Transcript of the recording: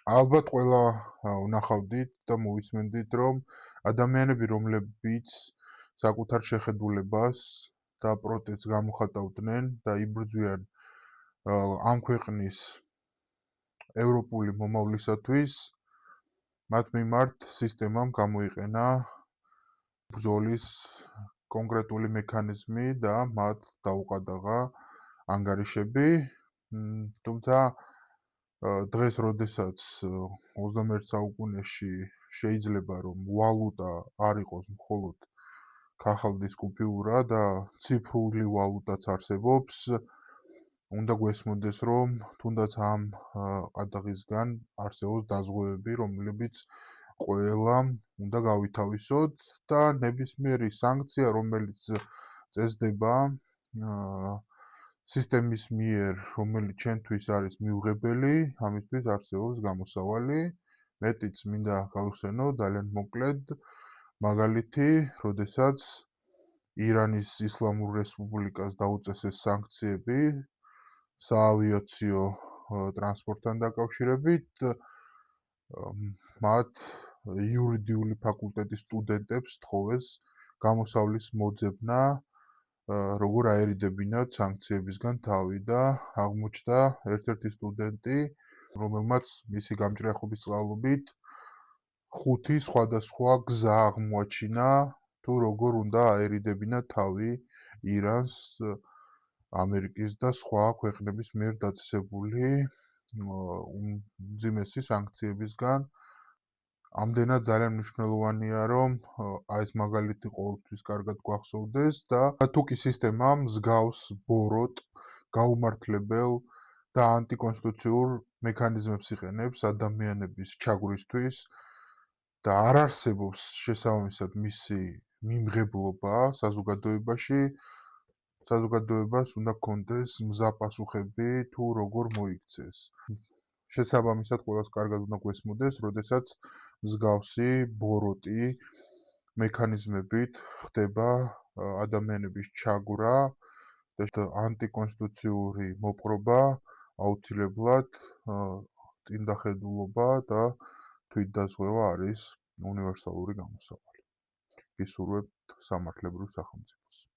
ალბათ ყველა ვნახავდით და მოვისმენდით, რომ ადამიანები, რომლებიც საკუთარ შეხედულებას და პროტესტს გამოხატავდნენ და იბრძვიან ამ ქვეყნის ევროპული მომავლისათვის, მათ მიმართ სისტემამ გამოიყენა ბრძოლის კონკრეტული მექანიზმი და მათ დაუყადაღა ანგარიშები. თუმცა დღეს, როდესაც 21 საუკუნეში შეიძლება რომ ვალუტა არ იყოს მხოლოდ ქაღალდის კუპიურა და ციფრული ვალუტაც არსებობს, უნდა გვესმოდეს, რომ თუნდაც ამ ყადაღისგან არსებობს დაზღვევები, რომლებიც ყველამ უნდა გავითავისოთ და ნებისმიერი სანქცია, რომელიც წესდება სისტემის მიერ, რომელიც ჩვენთვის არის მიუღებელი, ამისთვის არსებობს გამოსავალი. მეტიც მინდა გავიხსენო ძალიან მოკლედ მაგალითი, როდესაც ირანის ისლამურ რესპუბლიკას დაუწესეს სანქციები საავიაციო ტრანსპორტთან დაკავშირებით, მათ იურიდიული ფაკულტეტის სტუდენტებს თხოვეს გამოსავლის მოძებნა, როგორ აერიდებინათ სანქციებისგან თავი და აღმოჩნდა ერთ-ერთი სტუდენტი, რომელმაც მისი გამჭრიახობის წყალობით 5 სხვადასხვა გზა აღმოაჩინა, თუ როგორ უნდა აერიდებინათ თავი ირანს ამერიკის და სხვა ქვეყნების მიერ დაწესებული უმძიმესი სანქციებისგან. ამდენად ძალიან მნიშვნელოვანია, რომ ეს მაგალითი ყოველთვის კარგად გვახსოვდეს და თუ კი სისტემა მსგავს ბოროტ, გაუმართლებელ და ანტიკონსტიტუციურ მექანიზმებს იყენებს ადამიანების ჩაგვრისთვის და არ არსებობს შესაბამისად მისი მიმღებლობა საზოგადოებაში, საზოგადოებას უნდა გქონდეს მზაპასუხები თუ როგორ მოიქცეს. შესაბამისად ყველას კარგად უნდა გვესმოდეს, როდესაც მსგავსი ბოროტი მექანიზმებით ხდება ადამიანების ჩაგვრა და ანტიკონსტიტუციური მოპყრობა აუცილებლად წინდახედულობა და თვითდაზღვევა არის უნივერსალური გამოსავალი. გისურვებთ სამართლებრივ სახელმწიფოს.